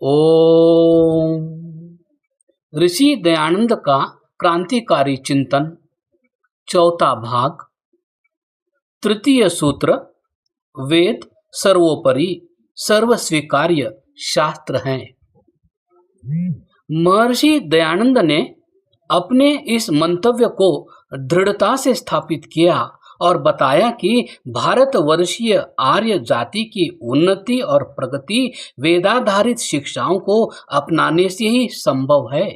ओम। ऋषि दयानंद का क्रांतिकारी चिंतन, चौथा भाग। तृतीय सूत्र। वेद सर्वोपरि सर्वस्वीकार्य शास्त्र हैं। महर्षि दयानंद ने अपने इस मंतव्य को दृढ़ता से स्थापित किया और बताया कि भारतवर्षीय आर्य जाति की उन्नति और प्रगति वेदाधारित शिक्षाओं को अपनाने से ही संभव है।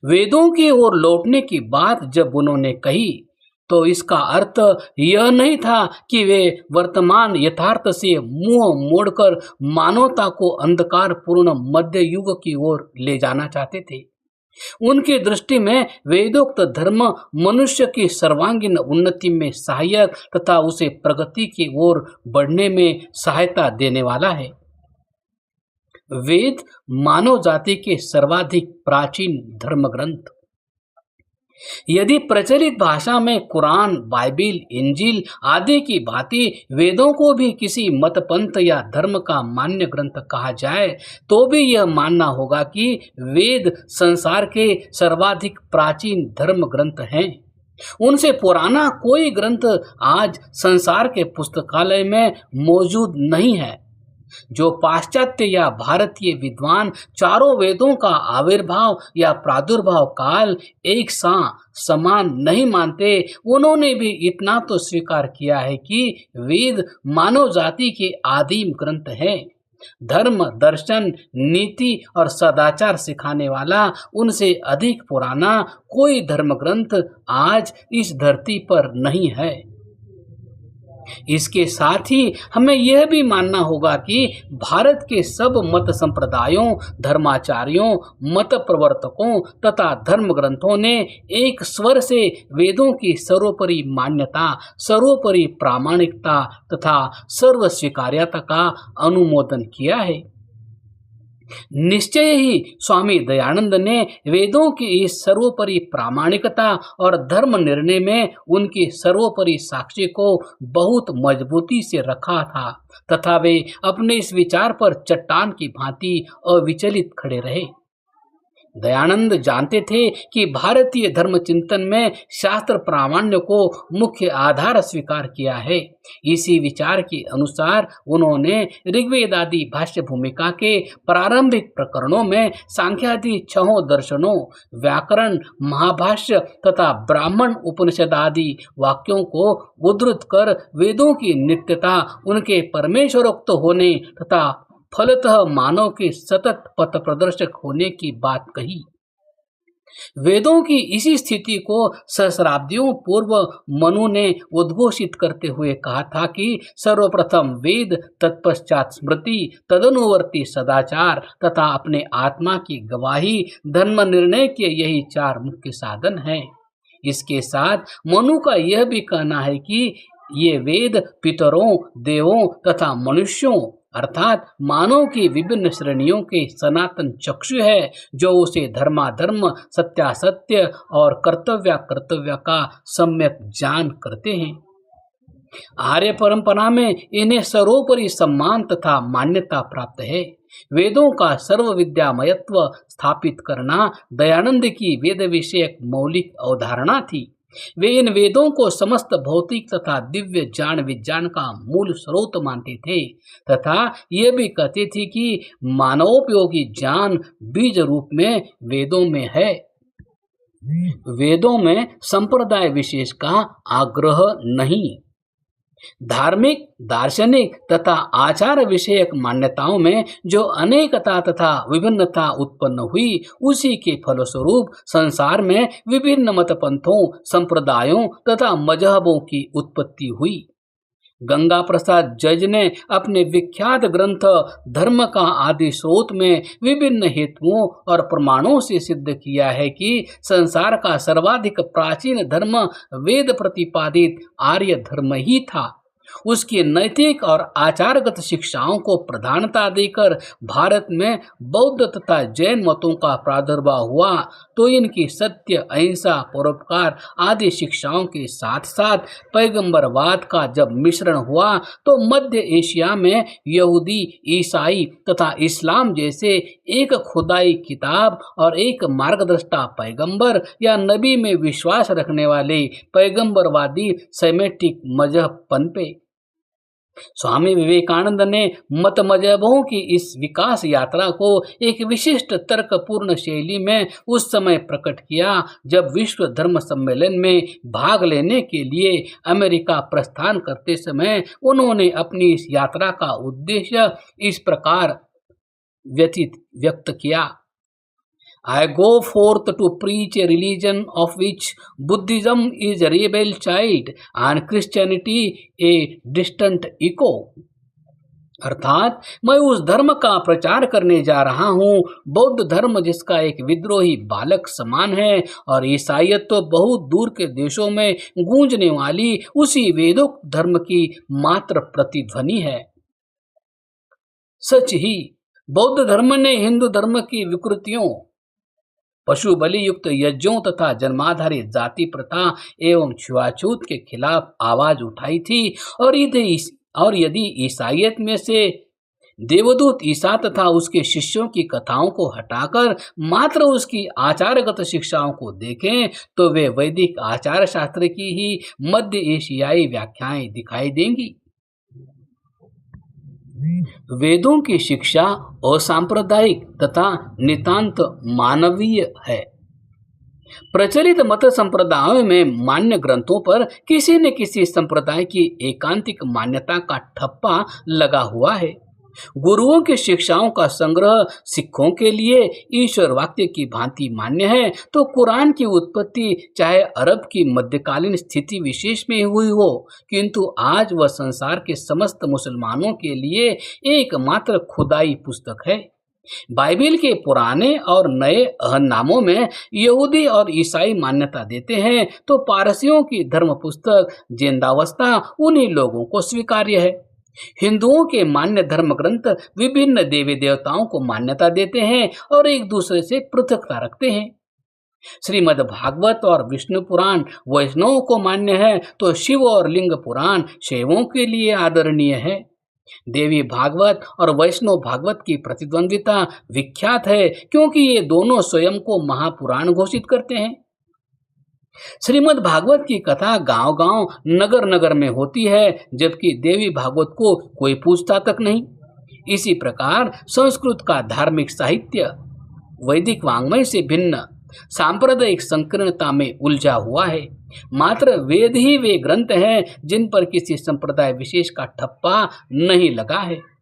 वेदों की ओर लौटने की बात जब उन्होंने कही तो इसका अर्थ यह नहीं था कि वे वर्तमान यथार्थ से मुंह मोड़कर मानवता को अंधकारपूर्ण मध्य युग की ओर ले जाना चाहते थे। उनकी दृष्टि में वेदोक्त धर्म मनुष्य की सर्वांगीण उन्नति में सहायक तथा उसे प्रगति की ओर बढ़ने में सहायता देने वाला है। वेद मानव जाति के सर्वाधिक प्राचीन धर्म ग्रंथ। यदि प्रचलित भाषा में कुरान, बाइबिल, इंजील आदि की भांति वेदों को भी किसी मत पंथ या धर्म का मान्य ग्रंथ कहा जाए तो भी यह मानना होगा कि वेद संसार के सर्वाधिक प्राचीन धर्म ग्रंथ हैं। उनसे पुराना कोई ग्रंथ आज संसार के पुस्तकालय में मौजूद नहीं है। जो पाश्चात्य या भारतीय विद्वान चारों वेदों का आविर्भाव या प्रादुर्भाव काल एक सा समान नहीं मानते, उन्होंने भी इतना तो स्वीकार किया है कि वेद मानव जाति के आदिम ग्रंथ हैं। धर्म, दर्शन, नीति और सदाचार सिखाने वाला उनसे अधिक पुराना कोई धर्म ग्रंथ आज इस धरती पर नहीं है। इसके साथ ही हमें यह भी मानना होगा कि भारत के सब मत संप्रदायों, धर्माचार्यों, मत प्रवर्तकों तथा धर्म ग्रंथों ने एक स्वर से वेदों की सर्वोपरि मान्यता, सर्वोपरि प्रामाणिकता तथा सर्व स्वीकार्यता का अनुमोदन किया है। निश्चय ही स्वामी दयानंद ने वेदों की इस सर्वोपरि प्रामाणिकता और धर्म निर्णय में उनकी सर्वोपरि साक्षी को बहुत मजबूती से रखा था तथा वे अपने इस विचार पर चट्टान की भांति अविचलित खड़े रहे। दयानंद जानते थे कि भारतीय धर्म चिंतन में शास्त्र प्रामाण्य को मुख्य आधार स्वीकार किया है। इसी विचार के अनुसार उन्होंने ऋग्वेद आदि भाष्य भूमिका के प्रारंभिक प्रकरणों में सांख्यादि 6 दर्शनों, व्याकरण, महाभाष्य तथा ब्राह्मण उपनिषद आदि वाक्यों को उद्धृत कर वेदों की नित्यता, उनके परमेश्वरोक्त होने तथा फलतः मानव के सतत पथ प्रदर्शक होने की बात कही। वेदों की इसी स्थिति को सहस्राब्दियों पूर्व मनु ने उद्घोषित करते हुए कहा था कि सर्वप्रथम वेद, तत्पश्चात स्मृति, तदनुवर्ती सदाचार तथा अपने आत्मा की गवाही, धर्म निर्णय के यही 4 मुख्य साधन हैं। इसके साथ मनु का यह भी कहना है कि ये वेद पितरों, देवों तथा मनुष्यों अर्थात मानव की विभिन्न श्रेणियों के सनातन चक्षु है, जो उसे धर्माधर्म, सत्यासत्य और कर्तव्य का सम्यक ज्ञान करते हैं। आर्य परंपरा में इन्हें सर्वोपरि सम्मान तथा मान्यता प्राप्त है। वेदों का सर्व विद्यामयत्व स्थापित करना दयानंद की वेद विषयक मौलिक अवधारणा थी। वे इन वेदों को समस्त भौतिक तथा दिव्य ज्ञान विज्ञान का मूल स्रोत मानते थे तथा ये भी कहते थे कि मानवोपयोगी ज्ञान बीज रूप में वेदों में है। वेदों में संप्रदाय विशेष का आग्रह नहीं। धार्मिक, दार्शनिक तथा आचार विषयक मान्यताओं में जो अनेकता तथा विभिन्नता उत्पन्न हुई, उसी के फलस्वरूप संसार में विभिन्न मतपंथों, संप्रदायों तथा मजहबों की उत्पत्ति हुई। गंगा प्रसाद जज ने अपने विख्यात ग्रंथ धर्म का आदि स्रोत में विभिन्न हेतुओं और प्रमाणों से सिद्ध किया है कि संसार का सर्वाधिक प्राचीन धर्म वेद प्रतिपादित आर्य धर्म ही था। उसकी नैतिक और आचारगत शिक्षाओं को प्रधानता देकर भारत में बौद्ध तथा जैन मतों का प्रादुर्भाव हुआ, तो इनकी सत्य, अहिंसा, परोपकार आदि शिक्षाओं के साथ साथ पैगंबरवाद का जब मिश्रण हुआ, तो मध्य एशिया में यहूदी, ईसाई तथा इस्लाम जैसे एक खुदाई किताब और एक मार्गदर्शा पैगंबर या नबी में विश्वास रखने वाले पैगंबरवादी सेमेटिक मजहब पनपे। स्वामी विवेकानंद ने मत मजहबों की इस विकास यात्रा को एक विशिष्ट तर्कपूर्ण शैली में उस समय प्रकट किया जब विश्व धर्म सम्मेलन में भाग लेने के लिए अमेरिका प्रस्थान करते समय उन्होंने अपनी इस यात्रा का उद्देश्य इस प्रकार व्यक्त किया। I go forth to preach a religion of which Buddhism is a rebel child and Christianity a distant echo। अर्थात मैं उस धर्म का प्रचार करने जा रहा हूँ, बौद्ध धर्म जिसका एक विद्रोही बालक समान है, और ईसाइयत तो बहुत दूर के देशों में गूंजने वाली उसी वेदोक्त धर्म की मात्र प्रतिध्वनि है। सच ही बौद्ध धर्म ने हिंदू धर्म की विकृतियों, पशु बलि युक्त यज्ञों तथा जन्माधारित जाति प्रथा एवं छुआछूत के खिलाफ आवाज उठाई थी, और यदि ईसाइयत में से देवदूत ईसा तथा उसके शिष्यों की कथाओं को हटाकर मात्र उसकी आचारगत शिक्षाओं को देखें, तो वे वैदिक आचार शास्त्र की ही मध्य एशियाई व्याख्याएं दिखाई देंगी। वेदों की शिक्षा असांप्रदायिक तथा नितांत मानवीय है। प्रचलित मत संप्रदायों में मान्य ग्रंथों पर किसी न किसी संप्रदाय की एकांतिक मान्यता का ठप्पा लगा हुआ है। गुरुओं की शिक्षाओं का संग्रह सिखों के लिए ईश्वर वाक्य की भांति मान्य है, तो कुरान की उत्पत्ति चाहे अरब की मध्यकालीन स्थिति विशेष में हुई हो, किंतु आज वह संसार के समस्त मुसलमानों के लिए एकमात्र खुदाई पुस्तक है। बाइबिल के पुराने और नए अहदनामों में यहूदी और ईसाई मान्यता देते हैं, तो पारसियों की धर्म पुस्तक जिंदावस्था उन्हीं लोगों को स्वीकार्य है। हिंदुओं के मान्य धर्म ग्रंथ विभिन्न देवी देवताओं को मान्यता देते हैं और एक दूसरे से पृथकता रखते हैं। श्रीमद् भागवत और विष्णु पुराण वैष्णवों को मान्य है, तो शिव और लिंग पुराण शैवों के लिए आदरणीय है। देवी भागवत और वैष्णव भागवत की प्रतिद्वंद्विता विख्यात है, क्योंकि ये दोनों स्वयं को महापुराण घोषित करते हैं। श्रीमद् भागवत की कथा गांव-गांव, नगर-नगर में होती है, जबकि देवी भागवत को कोई पूछता तक नहीं। इसी प्रकार संस्कृत का धार्मिक साहित्य वैदिक वांग्मय से भिन्न सांप्रदायिक संकीर्णता में उलझा हुआ है। मात्र वेद ही वे ग्रंथ हैं जिन पर किसी संप्रदाय विशेष का ठप्पा नहीं लगा है।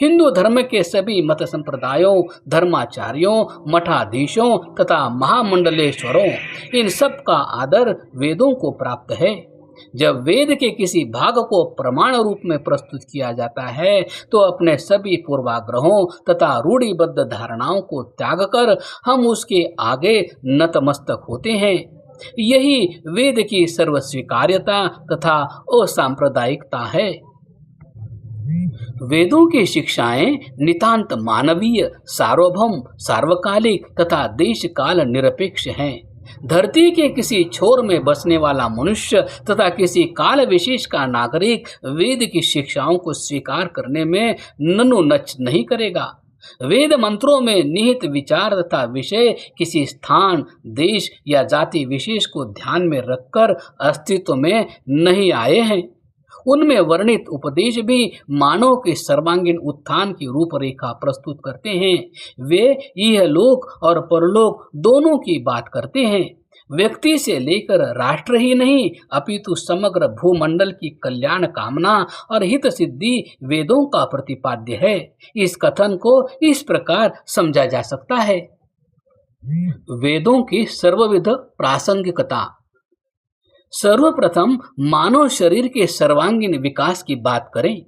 हिंदू धर्म के सभी मत संप्रदायों, धर्माचार्यों, मठाधीशों तथा महामंडलेश्वरों, इन सब का आदर वेदों को प्राप्त है। जब वेद के किसी भाग को प्रमाण रूप में प्रस्तुत किया जाता है, तो अपने सभी पूर्वाग्रहों तथा रूढ़िबद्ध धारणाओं को त्याग कर हम उसके आगे नतमस्तक होते हैं। यही वेद की सर्वस्वीकार्यता तथा असांप्रदायिकता है। वेदों की शिक्षाएं नितांत मानवीय, सार्वभौम, सार्वकालिक तथा देश काल निरपेक्ष हैं। धरती के किसी छोर में बसने वाला मनुष्य तथा किसी काल विशेष का नागरिक वेद की शिक्षाओं को स्वीकार करने में ननुनच नहीं करेगा। वेद मंत्रों में निहित विचार तथा विषय किसी स्थान, देश या जाति विशेष को ध्यान में रखकर अस्तित्व में नहीं आए हैं। उनमें वर्णित उपदेश भी मानव के सर्वांगीण उत्थान की रूपरेखा प्रस्तुत करते हैं। वे इहलोक और परलोक दोनों की बात करते हैं। व्यक्ति से लेकर राष्ट्र ही नहीं, अपितु समग्र भूमंडल की कल्याण कामना और हित सिद्धि वेदों का प्रतिपाद्य है। इस कथन को इस प्रकार समझा जा सकता है। वेदों की सर्वविध प्रासंगिकता। सर्वप्रथम मानव शरीर के सर्वांगीण विकास की बात करें।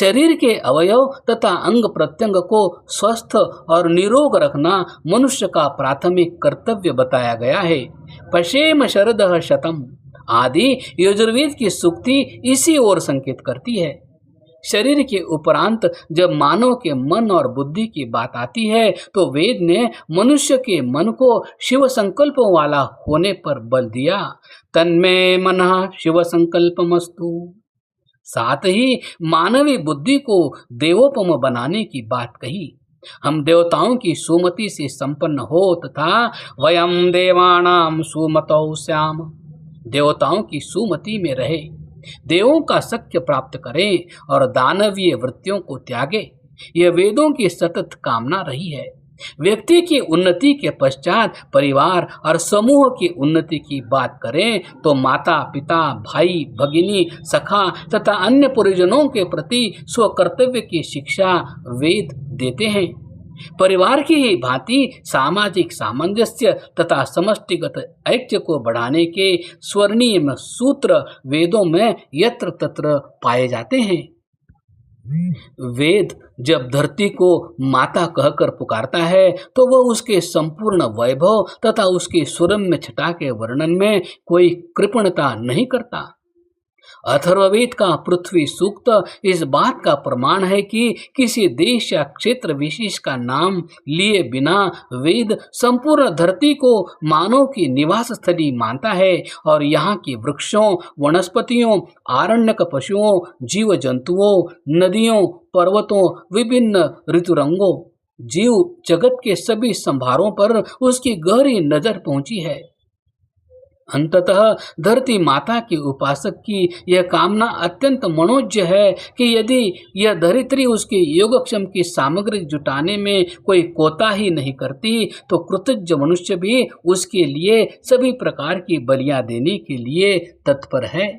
शरीर के अवयव तथा अंग प्रत्यंग को स्वस्थ और निरोग रखना मनुष्य का प्राथमिक कर्तव्य बताया गया है। पशेम शरदः शतम्, आदि यजुर्वेद की सूक्ति इसी ओर संकेत करती है। शरीर के उपरांत जब मानव के मन और बुद्धि की बात आती है तो वेद ने मनुष्य के मन को शिव संकल्पों वाला होने पर बल दिया। तन्मे मनः शिव संकल्पमस्तु। साथ ही मानवीय बुद्धि को देवोपम बनाने की बात कही। हम देवताओं की सुमति से संपन्न हो तथा वयम देवानाम सुमतौ स्याम, देवताओं की सुमति में रहे, देवों का सख्य प्राप्त करें और दानवीय वृत्तियों को त्यागे, यह वेदों की सतत कामना रही है। व्यक्ति की उन्नति के पश्चात परिवार और समूह की उन्नति की बात करें तो माता पिता भाई भगिनी सखा तथा अन्य परिजनों के प्रति स्वकर्तव्य की शिक्षा वेद देते हैं। परिवार की ही भांति सामाजिक सामंजस्य तथा समष्टिगत ऐक्य को बढ़ाने के स्वर्णिम सूत्र वेदों में यत्र तत्र पाए जाते हैं। वेद जब धरती को माता कहकर पुकारता है तो वह उसके संपूर्ण वैभव तथा उसकी सुरम्य छटा के वर्णन में कोई कृपणता नहीं करता। अथर्ववेद का पृथ्वी सूक्त इस बात का प्रमाण है कि किसी देश या क्षेत्र विशेष का नाम लिए बिना वेद संपूर्ण धरती को मानव की निवास स्थली मानता है और यहाँ की वृक्षों वनस्पतियों आरण्यक पशुओं जीव जंतुओं नदियों पर्वतों विभिन्न ऋतुरंगों जीव जगत के सभी संभारों पर उसकी गहरी नजर पहुंची है। अंततः धरती माता की उपासक की यह कामना अत्यंत मनोज्य है कि यदि यह धरित्री उसके योगक्षम की सामग्री जुटाने में कोई कोताही नहीं करती तो कृतज्ञ मनुष्य भी उसके लिए सभी प्रकार की बलियां देने के लिए तत्पर है।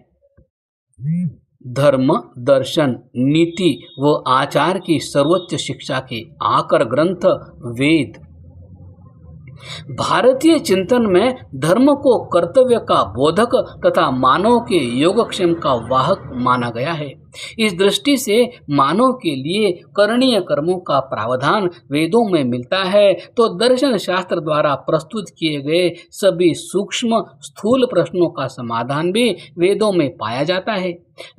धर्म दर्शन नीति व आचार की सर्वोच्च शिक्षा के आकर ग्रंथ वेद। भारतीय चिंतन में धर्म को कर्तव्य का बोधक तथा मानव के योगक्षेम का वाहक माना गया है। इस दृष्टि से मानव के लिए करणीय कर्मों का प्रावधान वेदों में मिलता है तो दर्शन शास्त्र द्वारा प्रस्तुत किए गए सभी सूक्ष्म स्थूल प्रश्नों का समाधान भी वेदों में पाया जाता है।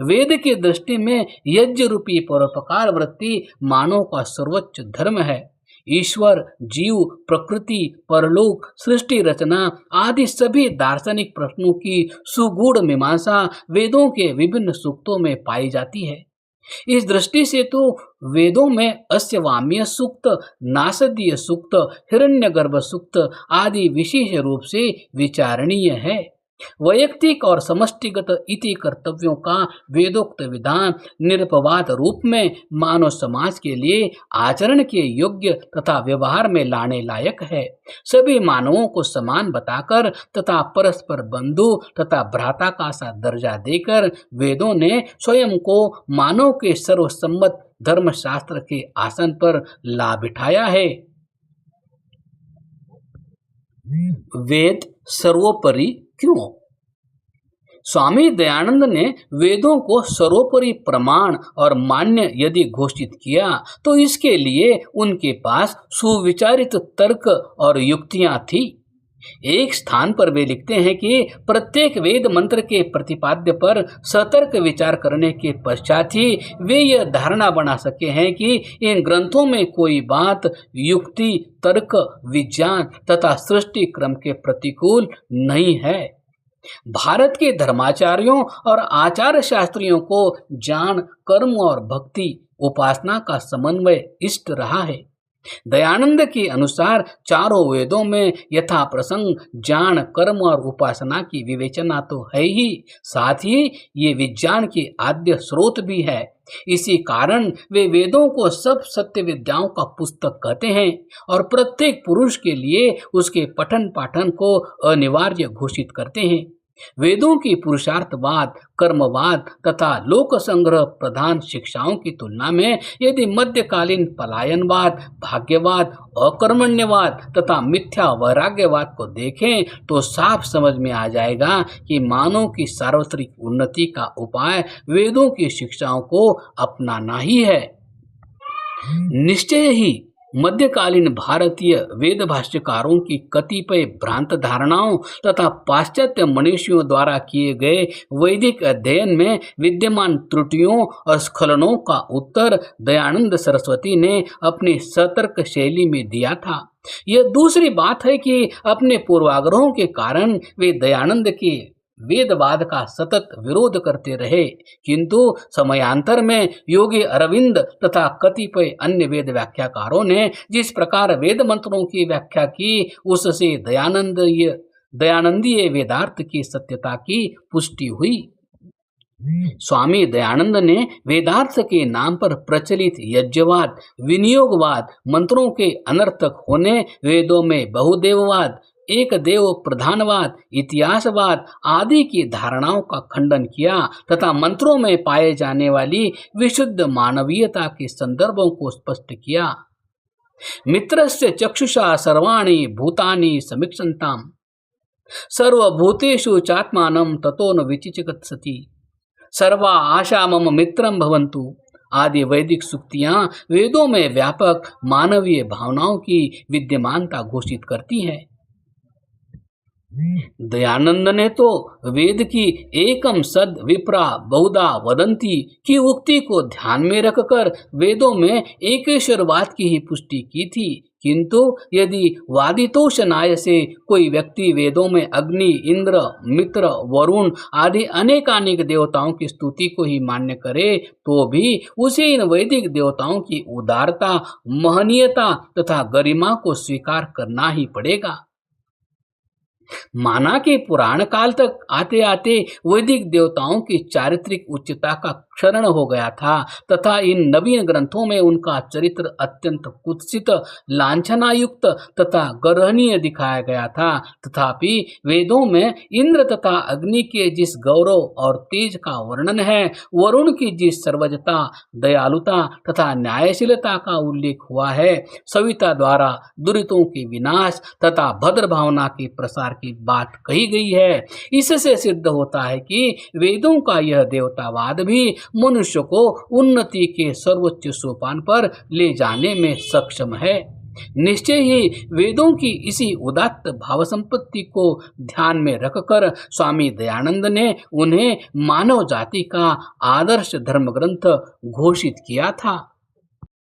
वेद की दृष्टि में यज्ञ रूपी परोपकार वृत्ति मानव का सर्वोच्च धर्म है। ईश्वर जीव प्रकृति परलोक सृष्टि रचना आदि सभी दार्शनिक प्रश्नों की सुगूढ़ मीमांसा वेदों के विभिन्न सूक्तों में पाई जाती है। इस दृष्टि से तो वेदों में अस्यवाम्य सूक्त नासदीय सूक्त हिरण्यगर्भ सूक्त आदि विशेष रूप से विचारणीय है। वैयक्तिक और समष्टिगत इति कर्तव्यों का वेदोक्त विधान निरपवाद रूप में मानव समाज के लिए आचरण के योग्य तथा व्यवहार में लाने लायक है। सभी मानवों को समान बताकर तथा परस्पर बंधु तथा भ्राता का सा दर्जा देकर वेदों ने स्वयं को मानव के सर्वसम्मत धर्मशास्त्र के आसन पर ला बिठाया है। वेद सर्वोपरि क्यों? स्वामी दयानंद ने वेदों को सर्वोपरि प्रमाण और मान्य यदि घोषित किया तो इसके लिए उनके पास सुविचारित तर्क और युक्तियां थी। एक स्थान पर वे लिखते हैं कि प्रत्येक वेद मंत्र के प्रतिपाद्य पर सतर्क विचार करने के पश्चात ही वे यह धारणा बना सके हैं कि इन ग्रंथों में कोई बात युक्ति तर्क विज्ञान तथा सृष्टि क्रम के प्रतिकूल नहीं है। भारत के धर्माचार्यों और आचार्य शास्त्रियों को ज्ञान कर्म और भक्ति उपासना का समन्वय इष्ट रहा है। दयानंद के अनुसार चारों वेदों में यथा प्रसंग ज्ञान कर्म और उपासना की विवेचना तो है ही, साथ ही ये विज्ञान के आद्य स्रोत भी है। इसी कारण वे वेदों को सब सत्य विद्याओं का पुस्तक कहते हैं और प्रत्येक पुरुष के लिए उसके पठन पाठन को अनिवार्य घोषित करते हैं। वेदों की पुरुषार्थवाद कर्मवाद तथा लोक संग्रह प्रधान शिक्षाओं की तुलना में यदि मध्यकालीन पलायनवाद भाग्यवाद अकर्मण्यवाद तथा मिथ्या वैराग्यवाद को देखें तो साफ समझ में आ जाएगा कि मानव की सार्वत्रिक उन्नति का उपाय वेदों की शिक्षाओं को अपनाना ही है। निश्चय ही मध्यकालीन भारतीय वेद भाष्यकारों की कतिपय भ्रांत धारणाओं तथा पाश्चात्य मनीषियों द्वारा किए गए वैदिक अध्ययन में विद्यमान त्रुटियों और स्खलनों का उत्तर दयानंद सरस्वती ने अपनी सतर्क शैली में दिया था। यह दूसरी बात है कि अपने पूर्वाग्रहों के कारण वे दयानंद के वेदवाद का सतत विरोध करते रहे, किंतु समयांतर में योगी अरविंद तथा कतिपय अन्य वेद व्याख्याकारों ने जिस प्रकार वेद मंत्रों की व्याख्या की उससे दयानंदीय वेदार्थ की सत्यता की पुष्टि हुई। स्वामी दयानंद ने वेदार्थ के नाम पर प्रचलित यज्ञवाद, विनियोगवाद, मंत्रों के अनर्थक होने, वेदों में बहुदेववाद, एक देव प्रधानवाद, इतिहासवाद आदि की धारणाओं का खंडन किया तथा मंत्रों में पाए जाने वाली विशुद्ध मानवीयता के संदर्भों को स्पष्ट किया। मित्रस्य चक्षुषा सर्वाणि भूतानि समीक्षन्ताम् सर्वभूतेषु चात्मानं ततो न विचिकित्सति सर्वा आशा मम मित्रम भवन्तु आदि वैदिक सूक्तियां वेदों में व्यापक मानवीय भावनाओं की विद्यमानता घोषित करती हैं। दयानंद ने तो वेद की एकम सद विप्रा बहुधा वदंती की उक्ति को ध्यान में रखकर वेदों में एकेश्वरवाद की ही पुष्टि की थी, किंतु यदि वादितोषनाय से कोई व्यक्ति वेदों में अग्नि, इंद्र, मित्र, वरुण आदि अनेकानेक देवताओं की स्तुति को ही मान्य करे तो भी उसे इन वैदिक देवताओं की उदारता, महनीयता तथा गरिमा को स्वीकार करना ही पड़ेगा। माना कि पुराण काल तक आते आते वैदिक देवताओं की चारित्रिक उच्चता का क्षरण हो गया था तथा इन नवीन ग्रंथों में उनका चरित्र अत्यंत कुत्सित, लांछनायुक्त तथा गर्हनीय दिखाया गया था, तथापि वेदों में इंद्र तथा अग्नि के जिस गौरव और तेज का वर्णन है, वरुण की जिस सर्वजता, दयालुता तथा न्यायशीलता का उल्लेख हुआ है, सविता द्वारा दुरितों के विनाश तथा भद्र भावना के प्रसार की बात कही गई है, इससे सिद्ध होता है कि वेदों का यह देवतावाद भी मनुष्य को उन्नति के सर्वोच्च सोपान पर ले जाने में सक्षम है। निश्चय ही वेदों की इसी उदात्त भाव संपत्ति को ध्यान में रखकर स्वामी दयानंद ने उन्हें मानव जाति का आदर्श धर्म ग्रंथ घोषित किया था।